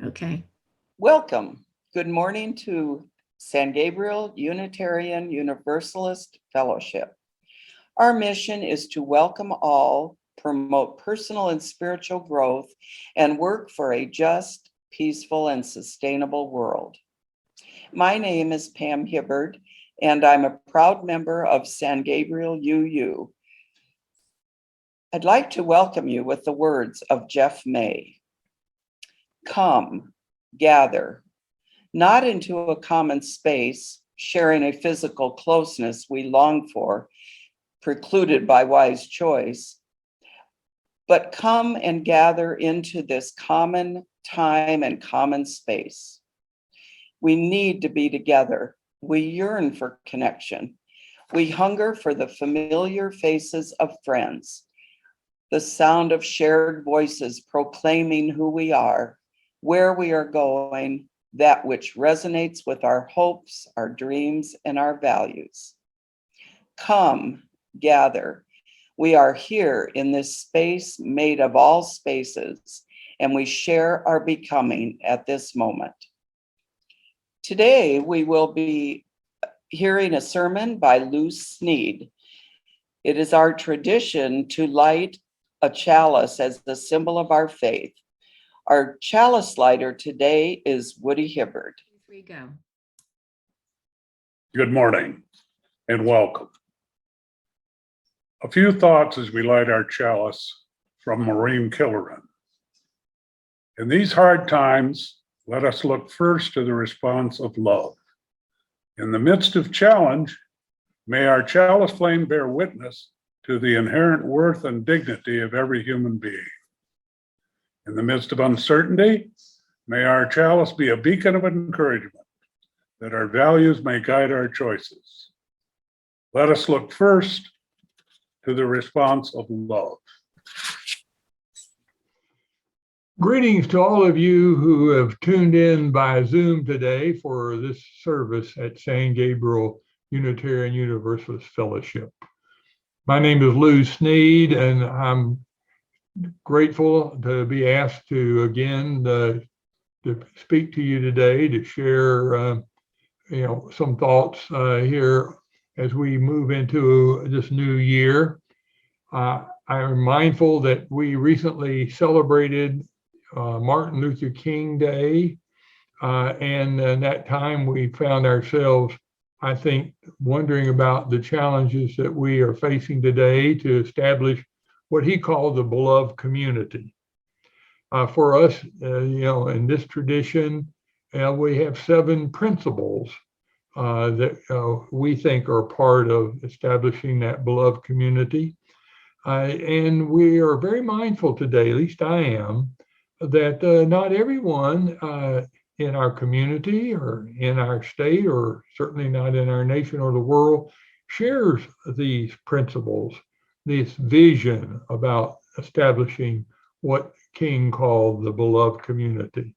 Okay. Welcome. Good morning to San Gabriel Unitarian Universalist Fellowship. Our mission is to welcome all, promote personal and spiritual growth, and work for a just, peaceful, and sustainable world. My name is Pam Hibbard, and I'm a proud member of San Gabriel UU. I'd like to welcome you with the words of Jeff May. Come, gather, not into a common space, sharing a physical closeness we long for, precluded by wise choice, but come and gather into this common time and common space. We need to be together. We yearn for connection. We hunger for the familiar faces of friends, the sound of shared voices proclaiming who we are, where we are going, that which resonates with our hopes, our dreams, and our values. Come, gather. We are here in this space made of all spaces, and we share our becoming at this moment. Today, we will be hearing a sermon by Snead. It is our tradition to light a chalice as the symbol of our faith. Our chalice lighter today is Woody Hibbard. Here we go. Good morning and welcome. A few thoughts as we light our chalice from Maureen Killeran. In these hard times, let us look first to the response of love. In the midst of challenge, may our chalice flame bear witness to the inherent worth and dignity of every human being. In the midst of uncertainty, may our chalice be a beacon of encouragement, that our values may guide our choices. Let us look first to the response of love. Greetings to all of you who have tuned in by Zoom today for this service at San Gabriel Unitarian Universalist Fellowship. My name is Snead, and I'm grateful to be asked to again to speak to you today, to share some thoughts here as we move into this new year. I'm mindful that we recently celebrated Martin Luther King Day, and in that time we found ourselves, I think, wondering about the challenges that we are facing today to establish what he called the beloved community. For us, in this tradition, we have 7 principles that we think are part of establishing that beloved community. And we are very mindful today, at least I am, that not everyone in our community or in our state, or certainly not in our nation or the world, shares these principles, this vision about establishing what King called the beloved community.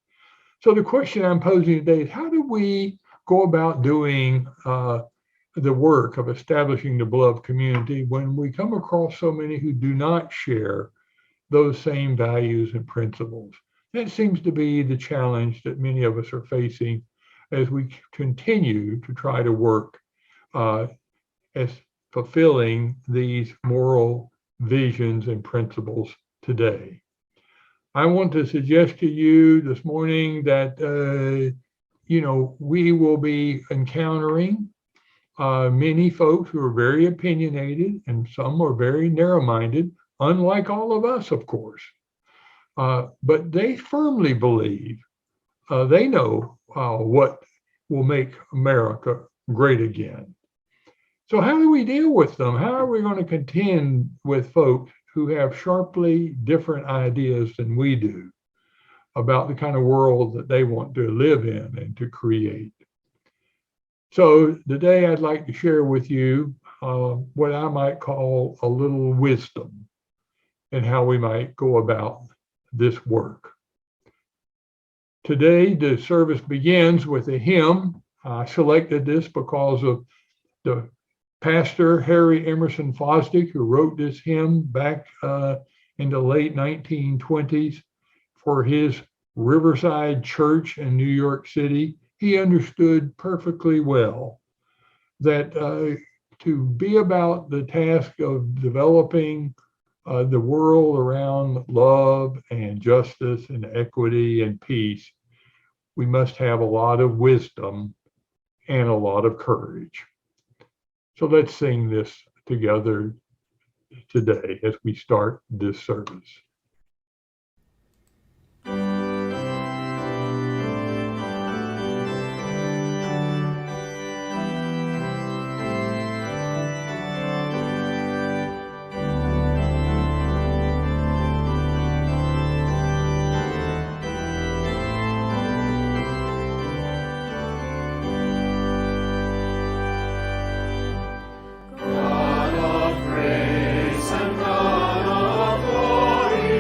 So the question I'm posing today is, how do we go about doing the work of establishing the beloved community when we come across so many who do not share those same values and principles? That seems to be the challenge that many of us are facing as we continue to try to work as fulfilling these moral visions and principles today. I want to suggest to you this morning that, we will be encountering many folks who are very opinionated, and some are very narrow-minded, unlike all of us, of course. But they firmly believe, they know what will make America great again. So how do we deal with them? How are we going to contend with folks who have sharply different ideas than we do about the kind of world that they want to live in and to create? So today I'd like to share with you what I might call a little wisdom in how we might go about this work. Today, the service begins with a hymn. I selected this because of the pastor, Harry Emerson Fosdick, who wrote this hymn back in the late 1920s for his Riverside Church in New York City. He understood perfectly well that to be about the task of developing the world around love and justice and equity and peace, we must have a lot of wisdom and a lot of courage. So let's sing this together today as we start this service. God of grace and God of glory,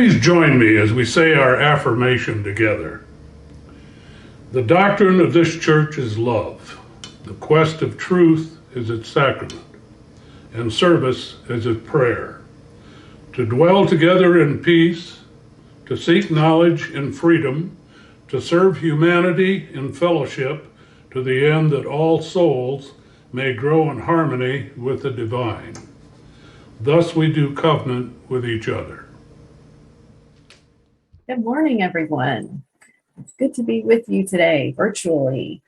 Please join me as we say our affirmation together. The doctrine of this church is love. The quest of truth is its sacrament, and service is its prayer. To dwell together in peace, to seek knowledge in freedom, to serve humanity in fellowship, to the end that all souls may grow in harmony with the divine. Thus we do covenant with each other. Good morning, everyone. It's good to be with you today, virtually.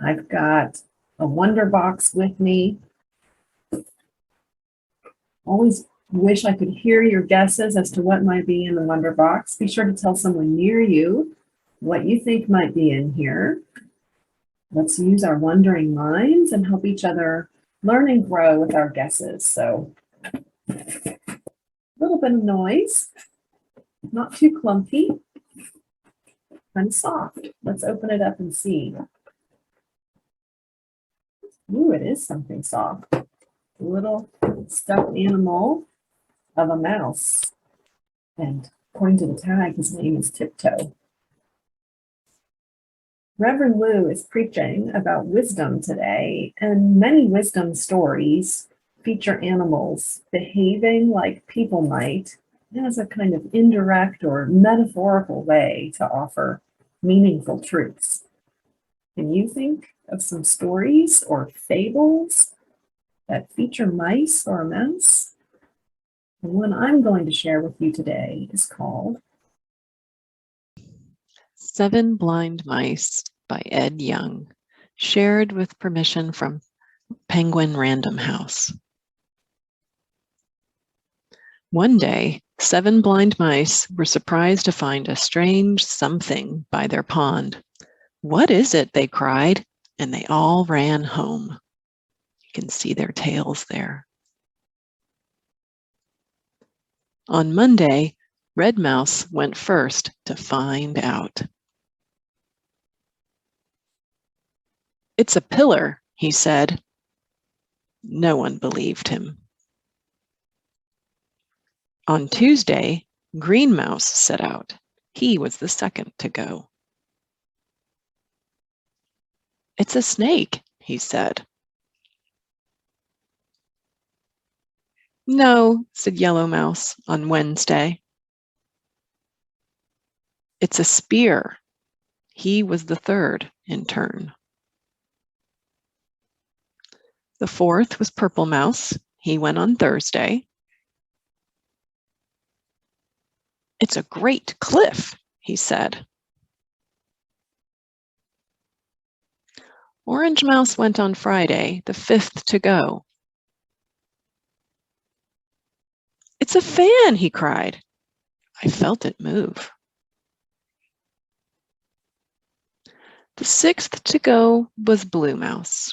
I've got a wonder box with me. Always wish I could hear your guesses as to what might be in the wonder box. Be sure to tell someone near you what you think might be in here. Let's use our wondering minds and help each other learn and grow with our guesses. So, a little bit of noise, not too clumpy, kind of soft. Let's open it up and see. Ooh, it is something soft. A little stuffed animal of a mouse. And according to the tag, his name is Tiptoe. Reverend Lou is preaching about wisdom today, and many wisdom stories feature animals behaving like people might as a kind of indirect or metaphorical way to offer meaningful truths. Can you think of some stories or fables that feature mice or a mouse? The one I'm going to share with you today is called 7 Blind Mice by Ed Young, shared with permission from Penguin Random House. One day, 7 blind mice were surprised to find a strange something by their pond. "What is it?" they cried, and they all ran home. You can see their tails there. On Monday, Red Mouse went first to find out. "It's a pillar," he said. No one believed him. On Tuesday, Green Mouse set out. He was the second to go. "It's a snake," he said. "No," said Yellow Mouse on Wednesday. "It's a spear." He was the third in turn. The fourth was Purple Mouse. He went on Thursday. "It's a great cliff," he said. Orange Mouse went on Friday, the fifth to go. "It's a fan," he cried. I felt it move. The sixth to go was Blue Mouse.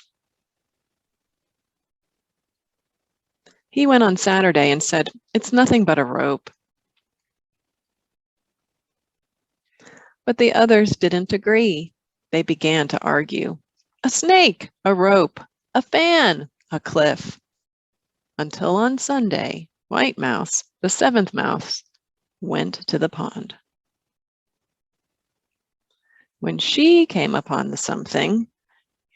He went on Saturday and said, "It's nothing but a rope." But the others didn't agree. They began to argue. A snake, a rope, a fan, a cliff. Until on Sunday, White Mouse, the seventh mouse, went to the pond. When she came upon the something,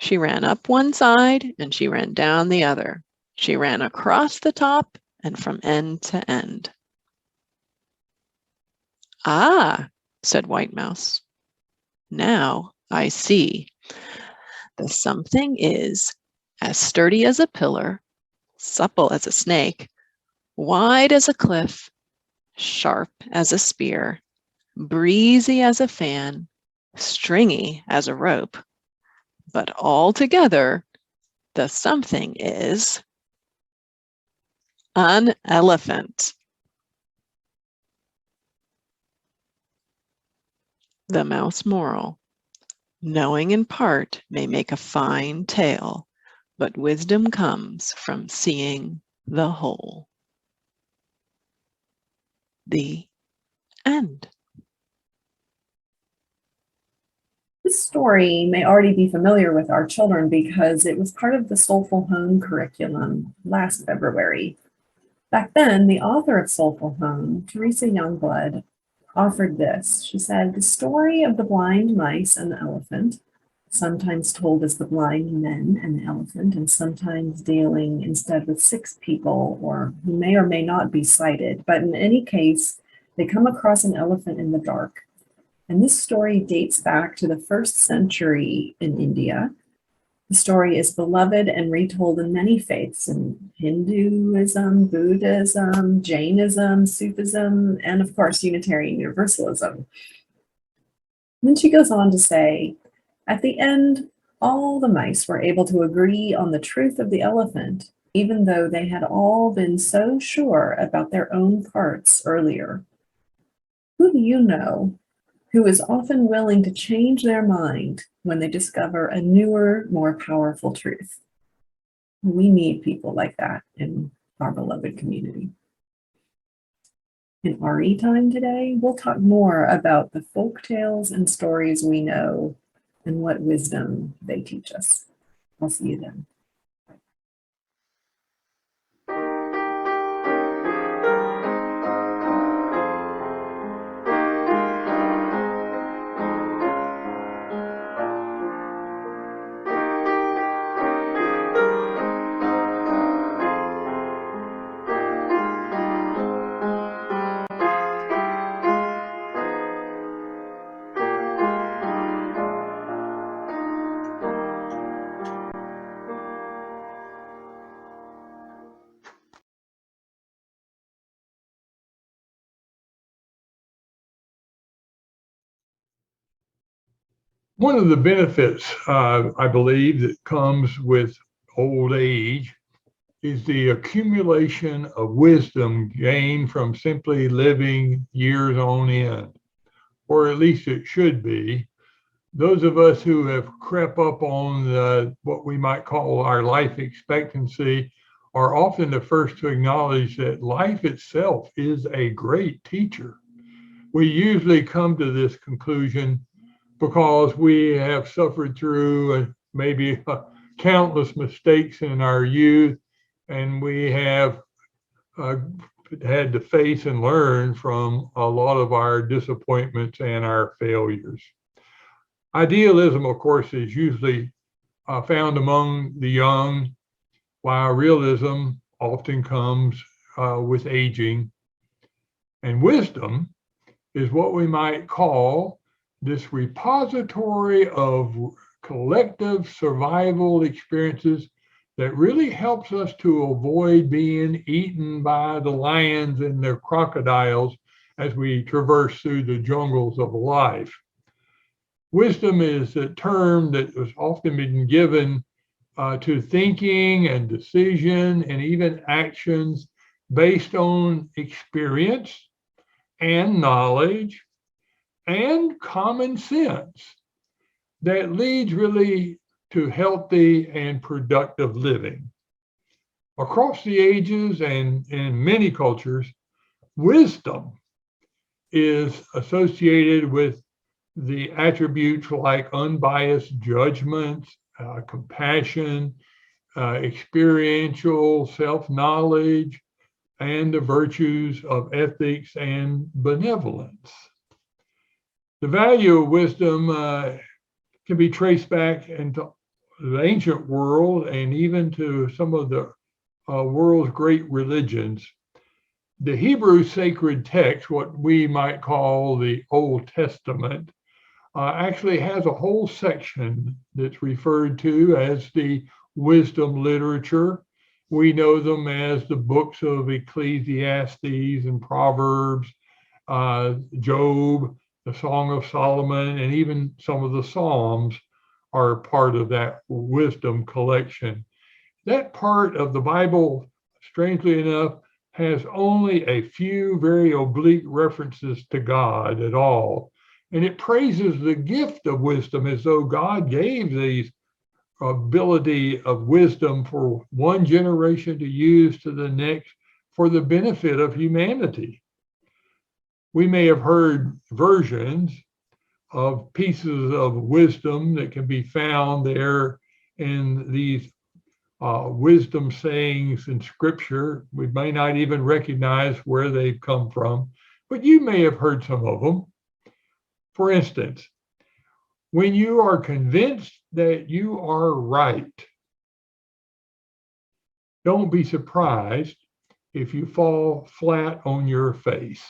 she ran up one side and she ran down the other. She ran across the top and from end to end. "Ah," said White Mouse. "Now I see. The something is as sturdy as a pillar, supple as a snake, wide as a cliff, sharp as a spear, breezy as a fan, stringy as a rope. But all together, the something is an elephant." The Mouse Moral: knowing in part may make a fine tale, but wisdom comes from seeing the whole. The end. This story may already be familiar with our children because it was part of the Soulful Home curriculum last February. Back then, the author of Soulful Home, Teresa Youngblood, offered this. She said, the story of the blind mice and the elephant, sometimes told as the blind men and the elephant, and sometimes dealing instead with 6 people or who may or may not be sighted. But in any case, they come across an elephant in the dark. And this story dates back to the 1st century in India. The story is beloved and retold in many faiths, in Hinduism, Buddhism, Jainism, Sufism, and of course, Unitarian Universalism. Then she goes on to say, at the end, all the mice were able to agree on the truth of the elephant, even though they had all been so sure about their own parts earlier. Who do you know who is often willing to change their mind when they discover a newer, more powerful truth? We need people like that in our beloved community. In RE time today, we'll talk more about the folk tales and stories we know and what wisdom they teach us. I'll see you then. One of the benefits, I believe, that comes with old age is the accumulation of wisdom gained from simply living years on end, or at least it should be. Those of us who have crept up on what we might call our life expectancy are often the first to acknowledge that life itself is a great teacher. We usually come to this conclusion because we have suffered through maybe countless mistakes in our youth, and we have had to face and learn from a lot of our disappointments and our failures. Idealism, of course, is usually found among the young, while realism often comes with aging. And wisdom is what we might call this repository of collective survival experiences that really helps us to avoid being eaten by the lions and the crocodiles as we traverse through the jungles of life. Wisdom is a term that has often been given to thinking and decision and even actions based on experience and knowledge and common sense that leads really to healthy and productive living. Across the ages and in many cultures, wisdom is associated with the attributes like unbiased judgment, compassion, experiential self-knowledge, and the virtues of ethics and benevolence. The value of wisdom can be traced back into the ancient world and even to some of the world's great religions. The Hebrew sacred text, what we might call the Old Testament, actually has a whole section that's referred to as the wisdom literature. We know them as the books of Ecclesiastes and Proverbs, Job, the Song of Solomon, and even some of the Psalms are part of that wisdom collection. That part of the Bible, strangely enough, has only a few very oblique references to God at all. And it praises the gift of wisdom as though God gave these ability of wisdom for one generation to use to the next for the benefit of humanity. We may have heard versions of pieces of wisdom that can be found there in these wisdom sayings in Scripture. We may not even recognize where they've come from, but you may have heard some of them. For instance, when you are convinced that you are right, don't be surprised if you fall flat on your face.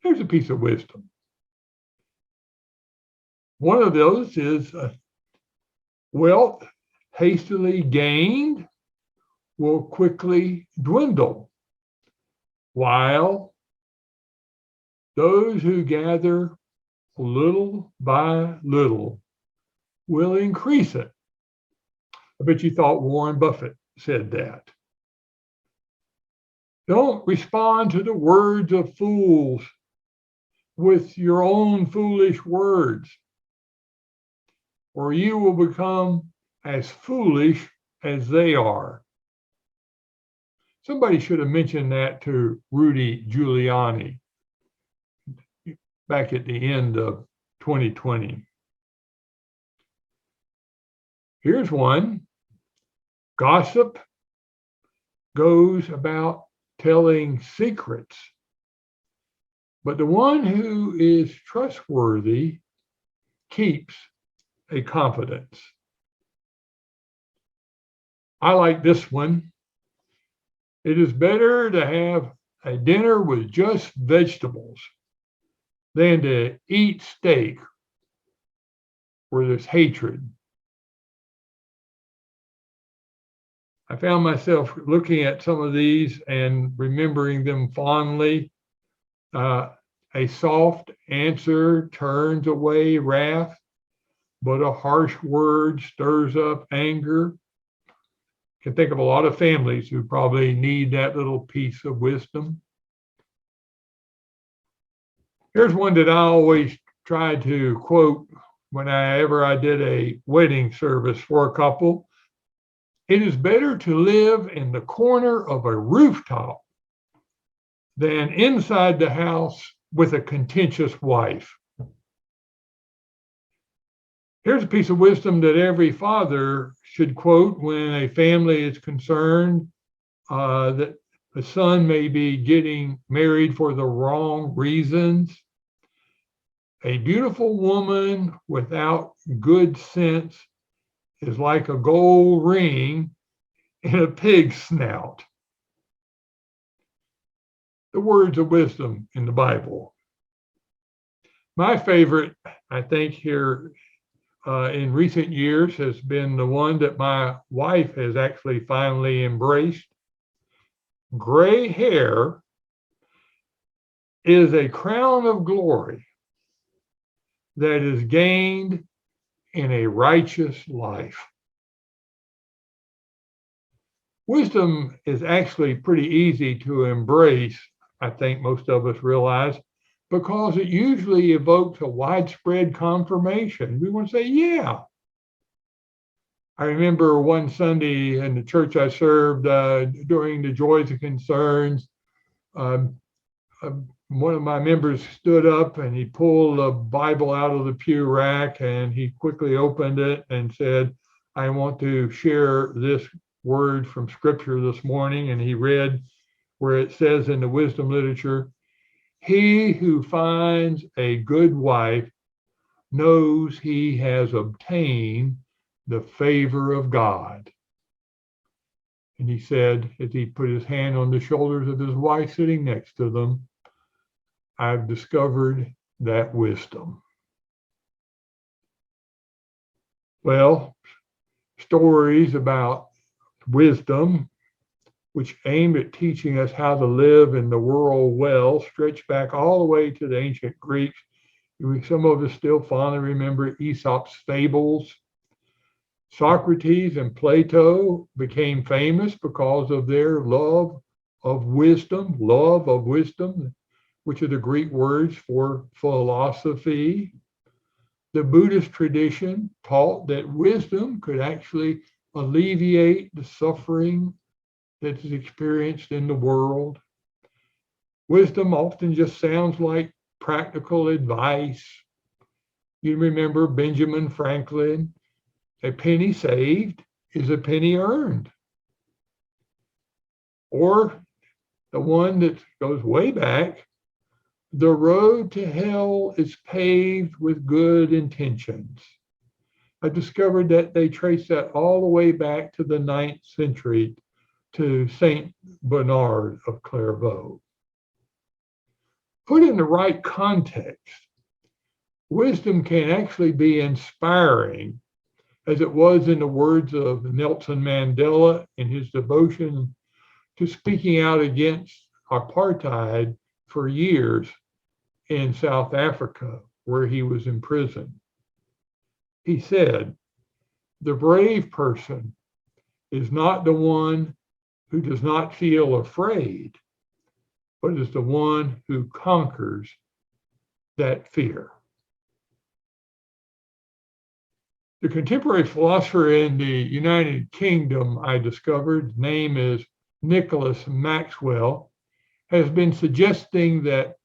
Here's a piece of wisdom. One of those is wealth hastily gained will quickly dwindle, while those who gather little by little will increase it. I bet you thought Warren Buffett said that. Don't respond to the words of fools with your own foolish words, or you will become as foolish as they are. Somebody should have mentioned that to Rudy Giuliani back at the end of 2020. Here's one. Gossip goes about telling secrets, but the one who is trustworthy keeps a confidence. I like this one. It is better to have a dinner with just vegetables than to eat steak where there's hatred. I found myself looking at some of these and remembering them fondly. A soft answer turns away wrath, but a harsh word stirs up anger. I can think of a lot of families who probably need that little piece of wisdom. Here's one that I always tried to quote whenever I did a wedding service for a couple. It is better to live in the corner of a rooftop than inside the house with a contentious wife. Here's a piece of wisdom that every father should quote when a family is concerned that the son may be getting married for the wrong reasons. A beautiful woman without good sense is like a gold ring in a pig's snout. The words of wisdom in the Bible. My favorite, I think, here in recent years has been the one that my wife has actually finally embraced. Gray hair is a crown of glory that is gained in a righteous life. Wisdom is actually pretty easy to embrace, I think most of us realize, because it usually evokes a widespread confirmation. We want to say, yeah. I remember one Sunday in the church I served during the Joys and Concerns, one of my members stood up and he pulled a Bible out of the pew rack and he quickly opened it and said, I want to share this word from Scripture this morning. And he read where it says in the wisdom literature, he who finds a good wife knows he has obtained the favor of God. And he said, as he put his hand on the shoulders of his wife sitting next to them, I've discovered that wisdom. Well, stories about wisdom, which aim at teaching us how to live in the world well, stretch back all the way to the ancient Greeks. Some of us still fondly remember Aesop's fables. Socrates and Plato became famous because of their love of wisdom, which are the Greek words for philosophy. The Buddhist tradition taught that wisdom could actually alleviate the suffering that is experienced in the world. Wisdom often just sounds like practical advice. You remember Benjamin Franklin, a penny saved is a penny earned. Or the one that goes way back, The road to hell is paved with good intentions. I discovered that they trace that all the way back to the 9th century to Saint Bernard of Clairvaux. Put in the right context, wisdom can actually be inspiring, as it was in the words of Nelson Mandela in his devotion to speaking out against apartheid for years in South Africa, where he was imprisoned. He said, "The brave person is not the one who does not feel afraid, but is the one who conquers that fear." The contemporary philosopher in the United Kingdom I discovered, his name is Nicholas Maxwell, has been suggesting that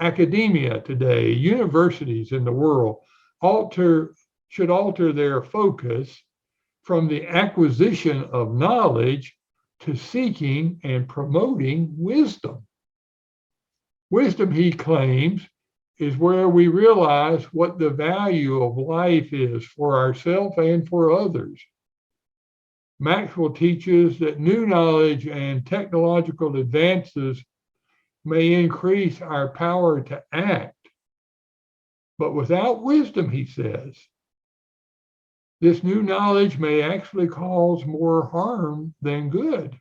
academia today, universities in the world, should alter their focus from the acquisition of knowledge to seeking and promoting wisdom. Wisdom, he claims, is where we realize what the value of life is for ourselves and for others. Maxwell teaches that new knowledge and technological advances may increase our power to act. But without wisdom, he says, this new knowledge may actually cause more harm than good.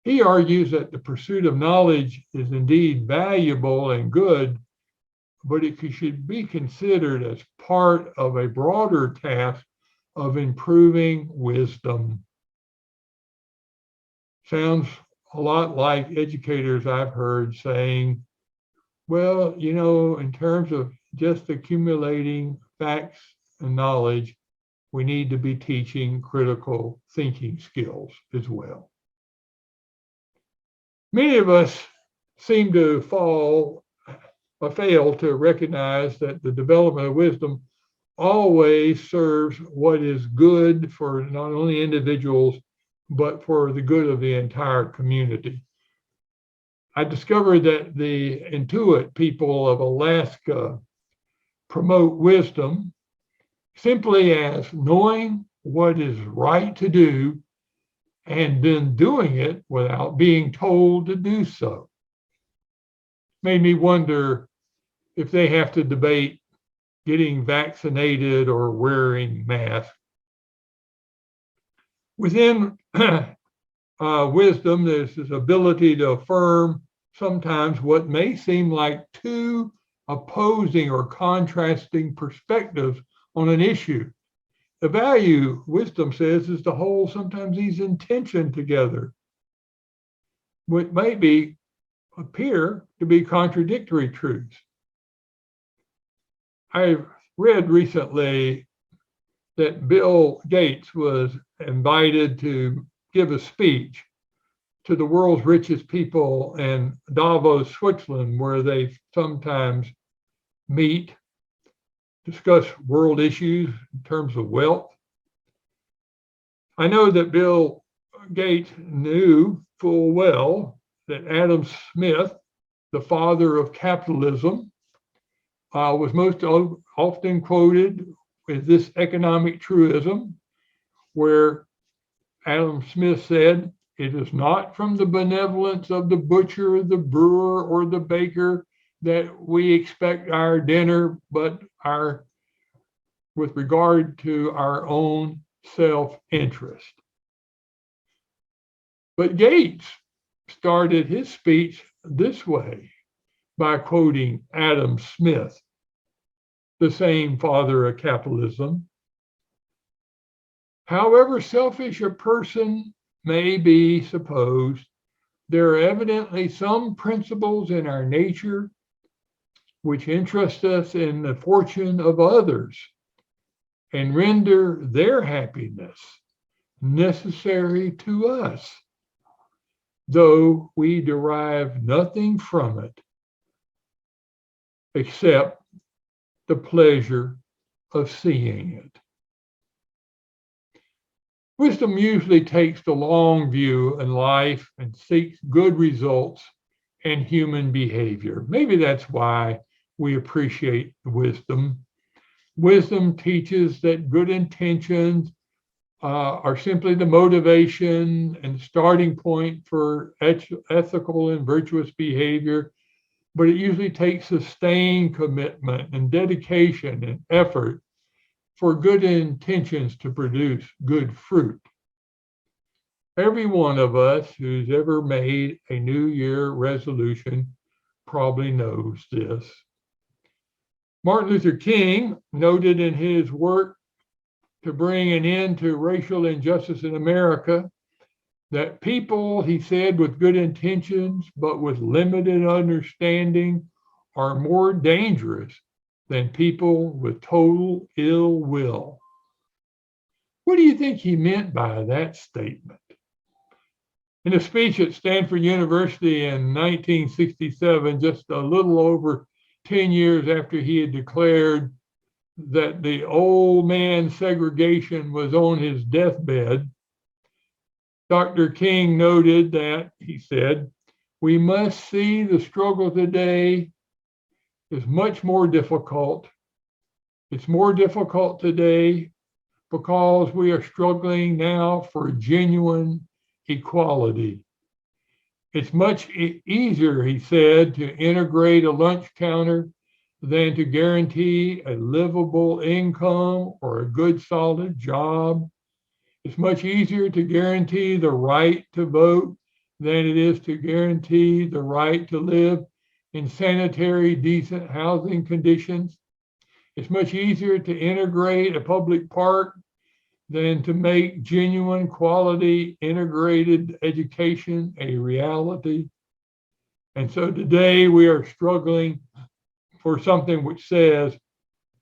He argues that the pursuit of knowledge is indeed valuable and good, but it should be considered as part of a broader task of improving wisdom. Sounds a lot like educators I've heard saying, well, in terms of just accumulating facts and knowledge, we need to be teaching critical thinking skills as well. Many of us seem to fail to recognize that the development of wisdom always serves what is good for not only individuals, but for the good of the entire community. I discovered that the Inuit people of Alaska promote wisdom simply as knowing what is right to do and then doing it without being told to do so. Made me wonder if they have to debate getting vaccinated or wearing masks. Within wisdom, there's this ability to affirm sometimes what may seem like two opposing or contrasting perspectives on an issue. The value, wisdom says, is to hold sometimes these in tension together, what may appear to be contradictory truths. I read recently that Bill Gates was invited to give a speech to the world's richest people in Davos, Switzerland, where they sometimes meet, discuss world issues in terms of wealth. I know that Bill Gates knew full well that Adam Smith, the father of capitalism, was most often quoted with this economic truism, where Adam Smith said, "It is not from the benevolence of the butcher, the brewer, or the baker that we expect our dinner, but with regard to our own self-interest." But Gates started his speech this way by quoting Adam Smith, the same father of capitalism. "However selfish a person may be supposed, there are evidently some principles in our nature which interest us in the fortune of others and render their happiness necessary to us, though we derive nothing from it except the pleasure of seeing it." Wisdom usually takes the long view in life and seeks good results and human behavior. Maybe that's why we appreciate wisdom. Wisdom teaches that good intentions are simply the motivation and starting point for ethical and virtuous behavior, but it usually takes sustained commitment and dedication and effort for good intentions to produce good fruit. Every one of us who's ever made a New Year resolution probably knows this. Martin Luther King noted in his work to bring an end to racial injustice in America that people, he said, with good intentions but with limited understanding are more dangerous than people with total ill will. What do you think he meant by that statement? In a speech at Stanford University in 1967, just a little over 10 years after he had declared that the old man segregation was on his deathbed, Dr. King noted that, he said, we must see the struggle today is much more difficult. It's more difficult today because we are struggling now for genuine equality. It's much easier, he said, to integrate a lunch counter than to guarantee a livable income or a good, solid job. It's much easier to guarantee the right to vote than it is to guarantee the right to live in sanitary, decent housing conditions. It's much easier to integrate a public park than to make genuine, quality, integrated education a reality. And so today we are struggling for something which says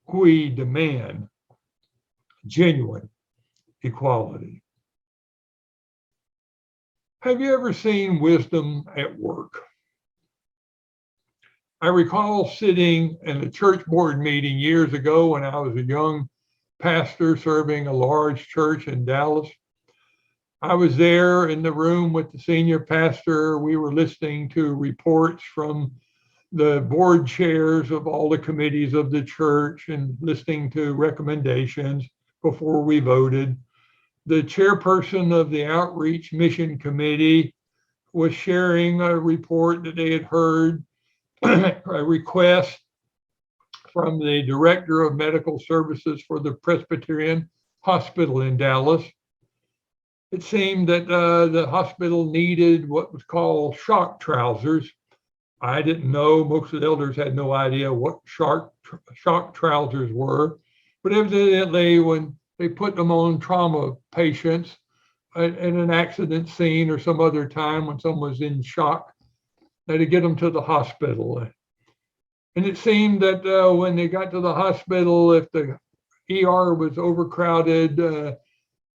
we demand genuine equality. Have you ever seen wisdom at work? I recall sitting in a church board meeting years ago when I was a young pastor serving a large church in Dallas. I was there in the room with the senior pastor. We were listening to reports from the board chairs of all the committees of the church and listening to recommendations before we voted. The chairperson of the Outreach Mission Committee was sharing a report that they had heard, a request from the director of medical services for the Presbyterian Hospital in Dallas. It seemed that the hospital needed what was called shock trousers. I didn't know, most of the elders had no idea what shock trousers were, but evidently when they put them on trauma patients in an accident scene or some other time when someone was in shock, they had to get them to the hospital. And it seemed that when they got to the hospital, if the ER was overcrowded, the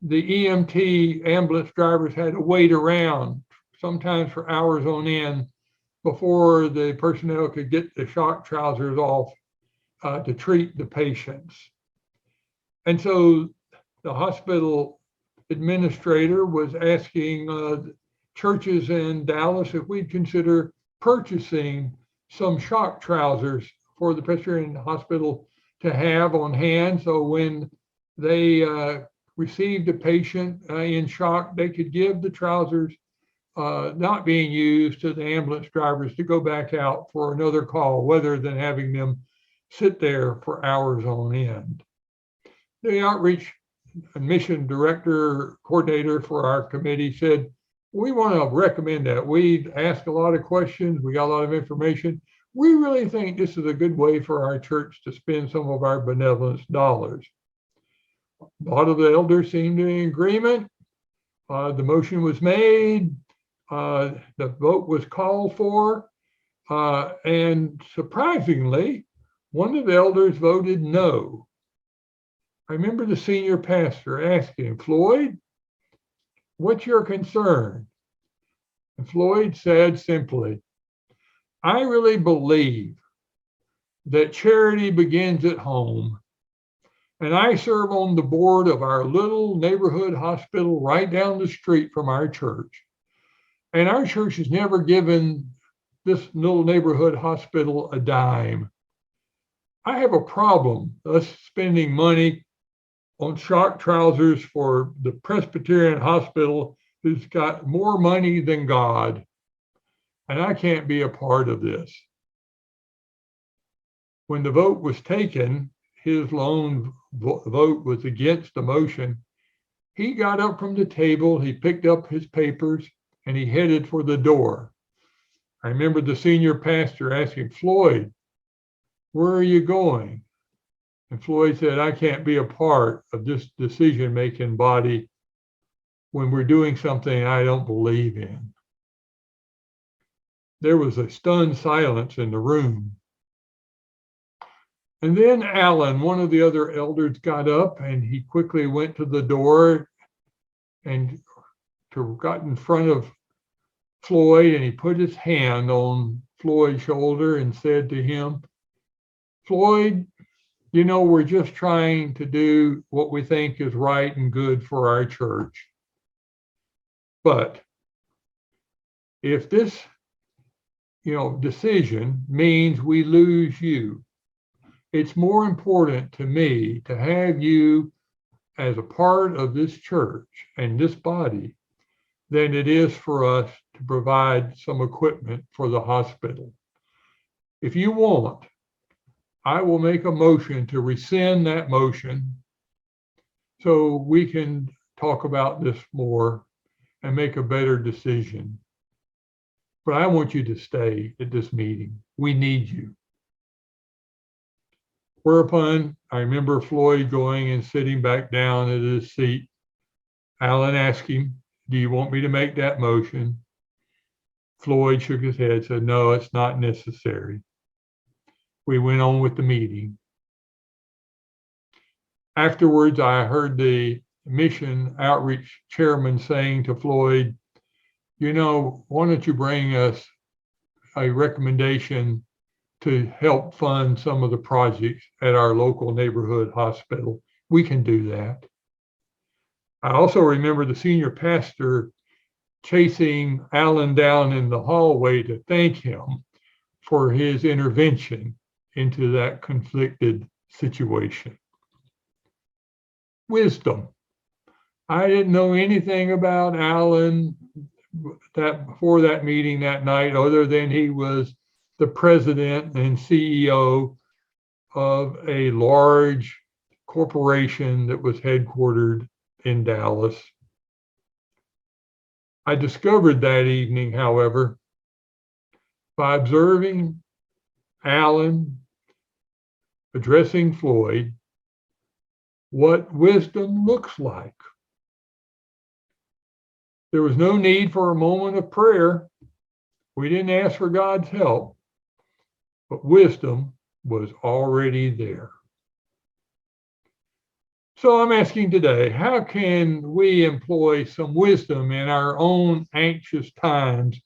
EMT ambulance drivers had to wait around, sometimes for hours on end, before the personnel could get the shock trousers off to treat the patients. And so the hospital administrator was asking churches in Dallas if we'd consider purchasing some shock trousers for the Presbyterian Hospital to have on hand. So when they received a patient in shock, they could give the trousers not being used to the ambulance drivers to go back out for another call, rather than having them sit there for hours on end. The outreach mission director coordinator for our committee said, we want to recommend that. We asked a lot of questions. We got a lot of information. We really think this is a good way for our church to spend some of our benevolence dollars. A lot of the elders seemed in agreement. The motion was made. The vote was called for. And surprisingly, one of the elders voted no. I remember the senior pastor asking, Floyd, what's your concern? And Floyd said simply, I really believe that charity begins at home. And I serve on the board of our little neighborhood hospital right down the street from our church. And our church has never given this little neighborhood hospital a dime. I have a problem us spending money on shock trousers for the Presbyterian hospital who's got more money than God, and I can't be a part of this. When the vote was taken, his lone vote was against the motion. He got up from the table, he picked up his papers, and he headed for the door. I remember the senior pastor asking, Floyd, where are you going? And Floyd said, I can't be a part of this decision-making body when we're doing something I don't believe in. There was a stunned silence in the room. And then Alan, one of the other elders, got up and he quickly went to the door and got in front of Floyd, and he put his hand on Floyd's shoulder and said to him, Floyd, you know, we're just trying to do what we think is right and good for our church. But if this, decision means we lose you, it's more important to me to have you as a part of this church and this body than it is for us to provide some equipment for the hospital. If you want, I will make a motion to rescind that motion so we can talk about this more and make a better decision. But I want you to stay at this meeting. We need you. Whereupon I remember Floyd going and sitting back down at his seat. Alan asked him, do you want me to make that motion? Floyd shook his head, said, no, it's not necessary. We went on with the meeting. Afterwards, I heard the mission outreach chairman saying to Floyd, why don't you bring us a recommendation to help fund some of the projects at our local neighborhood hospital? We can do that. I also remember the senior pastor chasing Alan down in the hallway to thank him for his intervention into that conflicted situation. Wisdom. I didn't know anything about Alan before that meeting that night, other than he was the president and CEO of a large corporation that was headquartered in Dallas. I discovered that evening, however, by observing Alan addressing Floyd, what wisdom looks like. There was no need for a moment of prayer. We didn't ask for God's help, but wisdom was already there. So I'm asking today, how can we employ some wisdom in our own anxious times,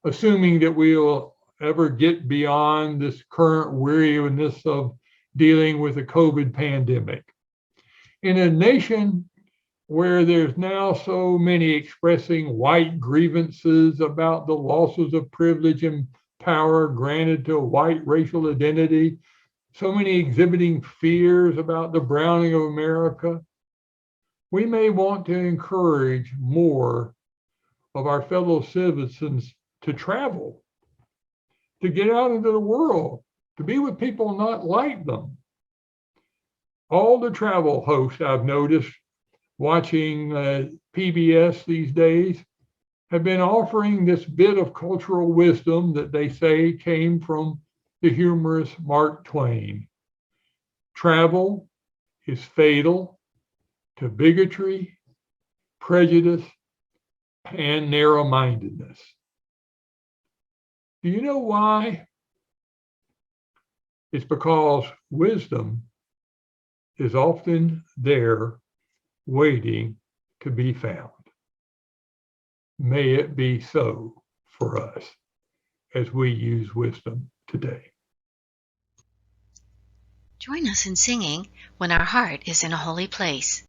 assuming that we will ever get beyond this current weariness of dealing with the COVID pandemic? In a nation where there's now so many expressing white grievances about the losses of privilege and power granted to a white racial identity, so many exhibiting fears about the browning of America, we may want to encourage more of our fellow citizens to travel, to get out into the world, to be with people not like them. All the travel hosts I've noticed watching PBS these days have been offering this bit of cultural wisdom that they say came from the humorous Mark Twain. Travel is fatal to bigotry, prejudice, and narrow-mindedness. Do you know why? It's because wisdom is often there waiting to be found. May it be so for us as we use wisdom today. Join us in singing When Our Heart is in a Holy Place.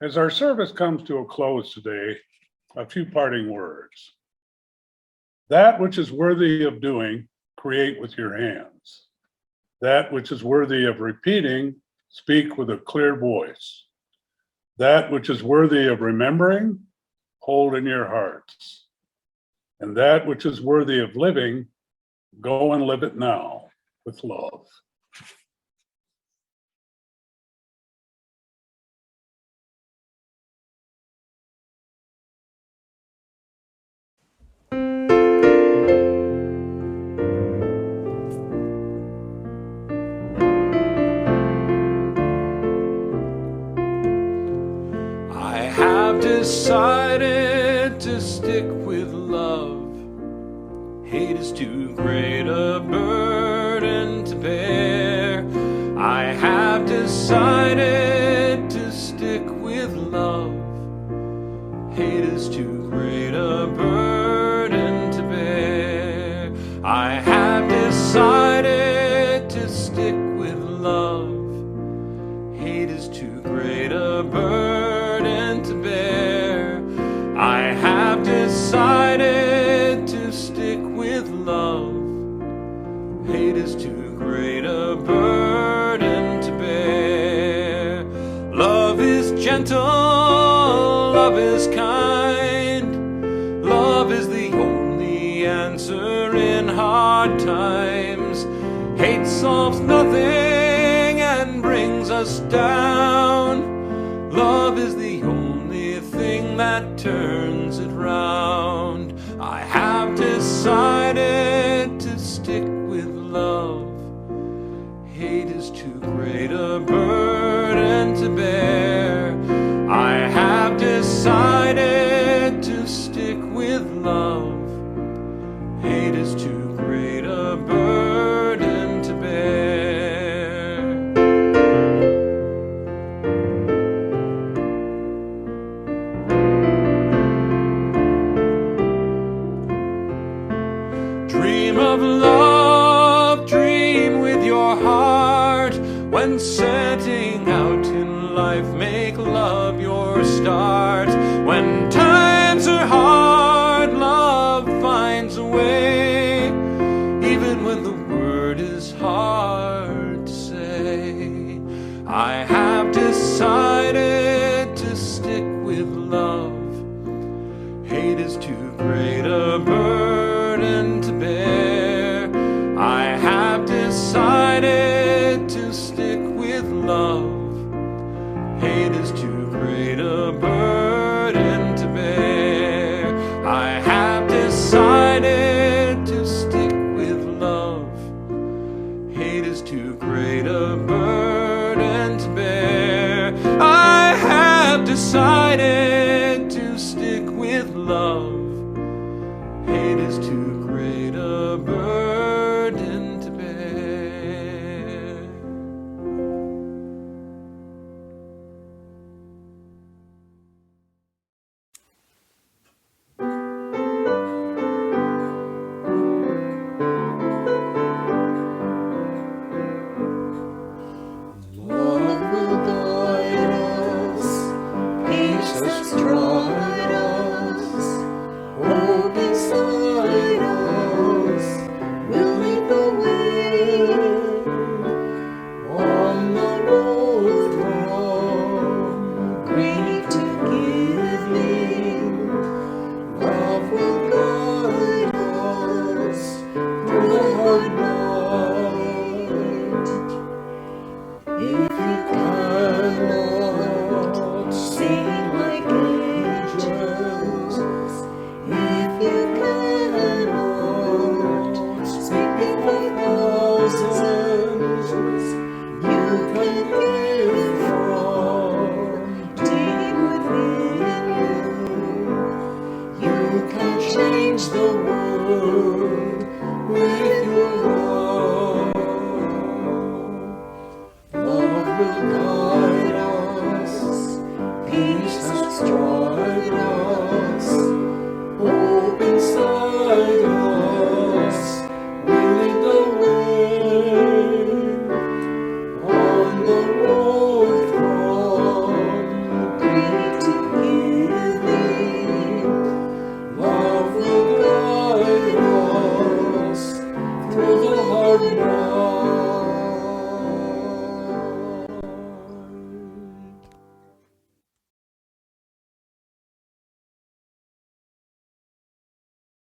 As our service comes to a close today, a few parting words. That which is worthy of doing, create with your hands. That which is worthy of repeating, speak with a clear voice. That which is worthy of remembering, hold in your hearts. And that which is worthy of living, go and live it now with love. I have decided to stick with love. Hate is too great a burden to bear. I have decided to stick with love. Hate is too great a burden to bear. I have decided to stick with love. Hate is too great a burden to bear. I have decided to stick with love. Hate is too great a burden to bear. Love is gentle, love is kind. Love is the only answer in hard times. Hate solves nothing and brings us down. Love is the only thing that turns it round. I have decided to stick with love. Hate is too great a burden to bear. I have decided to stick with love. Hate is too great a burden to bear. Dream of love, dream with your heart. When setting out in life, make love your start. When times are hard, love finds a way. Even when the word is hard to say. I have decided to stick with love. Hate is too great a burden to bear. I have decided to stick with love. Hate is too great a burden to bear. I have decided to stick with love. Hate is too great a burden to bear. I have decided to stick with love. Hate is too great a burden to bear. Love will guide us, peace has tried us, Lord, broaden